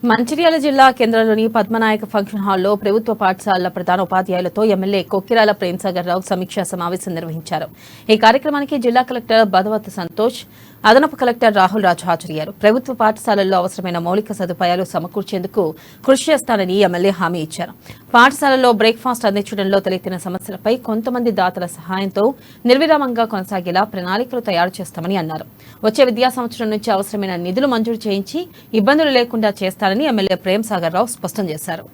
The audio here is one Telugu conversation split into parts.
మంచిర్యాల జిల్లా కేంద్రంలోని పద్మనాయక ఫంక్షన్ హాల్లో ప్రభుత్వ పాఠశాలల ప్రధాన ఉపాధ్యాయులతో ఎమ్మెల్యే కొక్కిరాల ప్రేమ్సాగర్ రావు సమీక్షా సమావేశం నిర్వహించారు. ఈ కార్యక్రమానికి జిల్లా కలెక్టర్ బదవత్ సంతోష్, అదనపు కలెక్టర్ రాహుల్ రాజు హాజరయ్యారు. ప్రభుత్వ పాఠశాలల్లో అవసరమైన మౌలిక సదుపాయాలు సమకూర్చేందుకు కృషి చేస్తానని ఎమ్మెల్యే హామీ ఇచ్చారు. పాఠశాలల్లో బ్రేక్ఫాస్ట్ అందించడంలో తలెత్తిన సమస్యలపై కొంతమంది దాతల సహాయంతో నిర్విరామంగా కొనసాగేలా ప్రణాళికలు తయారు చేస్తామని అన్నారు. వచ్చే విద్యా సంవత్సరం నుంచి అవసరమైన నిధులు మంజూరు చేయించి ఇబ్బందులు లేకుండా చేస్తారని ఎమ్మెల్యే ప్రేమ్సాగర్ రావు స్పష్టం చేశారు.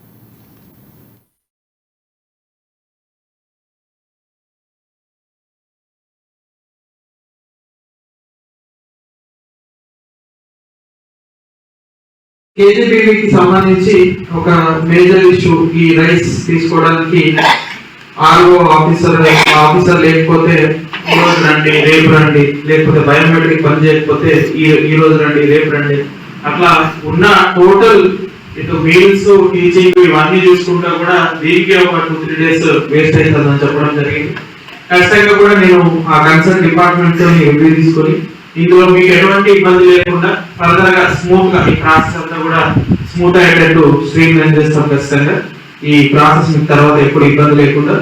కేజీబీవీకి సంబంధించి ఒక మేజర్ ఇష్యూ, ఈ రైస్ తీసుకోవడానికి ఆర్ఓ ఆఫీసర్ లేకపోతే ఈ రోజు రండి రేపు రండి, లేకపోతే బయోమెట్రిక్ పని చేయకపోతే ఈ రోజు రండి రేపు రండి, అట్లా ఉన్న టోటల్ ఇటు మీల్స్ టీచింగ్ ఇవన్నీ చూసుకుంటా కూడా దీనికి ఒక 2-3 days వేస్ట్ అవుతుందని చెప్పడం జరిగింది. ఖచ్చితంగా కూడా నేను ఆ కన్సర్న్ డిపార్ట్మెంట్ రివ్యూ తీసుకొని ఇందులో మీకు ఎటువంటి ఇబ్బంది లేకుండా ఫర్దర్ గా స్మూత్ గా ఈ ప్రాసెస్ అంతా కూడా స్మూత్ అయ్యేటట్టు స్ట్రీమ్ లైన్ చేస్తాం. ఖచ్చితంగా ఈ ప్రాసెస్ మీకు తర్వాత ఎప్పుడు ఇబ్బంది లేకుండా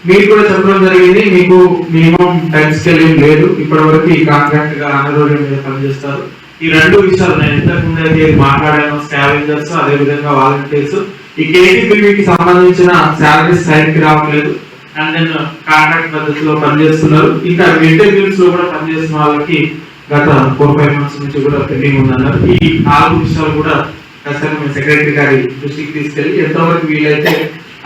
మీకు కూడా చెప్పడం జరిగింది. మీకు మినిమం టైం స్కేల్ ఏం లేదు, ఇప్పటి వరకు ఈ కాంట్రాక్ట్ గా ఆనరోగ్యం మీద పనిచేస్తారు. ఈ 2 విషయాలు నేను ఇంతకు ముందు అయితే మాట్లాడాను, స్కావెంజర్స్ అదే విధంగా వాలంటీర్స్. ఈ కేజీబీవీకి సంబంధించిన శాలరీస్ సైడ్కి రావట్లేదు, అండ్ దెన్ కాంట్రాక్ట్ పద్ధతిలో పనిచేస్తున్నారు. ఇంకా ఇంటర్వ్యూస్ లో కూడా పనిచేస్తున్న వాళ్ళకి గత 4-5 months నుంచి కూడా పెండింగ్ ఉందన్నారు. ఈ 4 విషయాలు కూడా ఖచ్చితంగా మేము సెక్రటరీ గారి దృష్టికి తీసుకెళ్లి ఎంతవరకు వీలైతే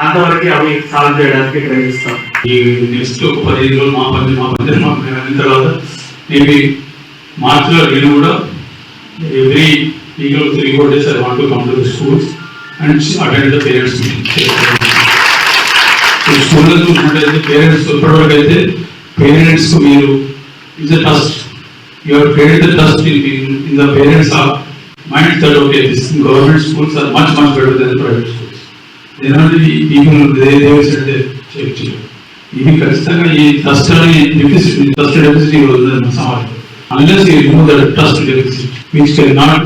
అంతవరకు అవి సాల్వ్ చేయడానికి ట్రై చేస్తాం. ఈ నెక్స్ట్ 15 రోజులు మా పని అయిన తర్వాత మేబీ మార్చిలో నేను కూడా every 3-4 days I want to come to the schools and attend the parents meeting. స్కూల్లో చూసినట్టయితే పేరెంట్స్ ఇప్పటివరకు అయితే పేరెంట్స్ మీరు is a trust, you have created the trust in the parents are mind that okay, this government schools are much better than the private schools. Generally people they will say that check ఇది ఖచ్చితంగా ఈ ట్రస్ట్ అని డెఫిసిట్ ఉందని సమాజం. Unless you remove the trust deficit which cannot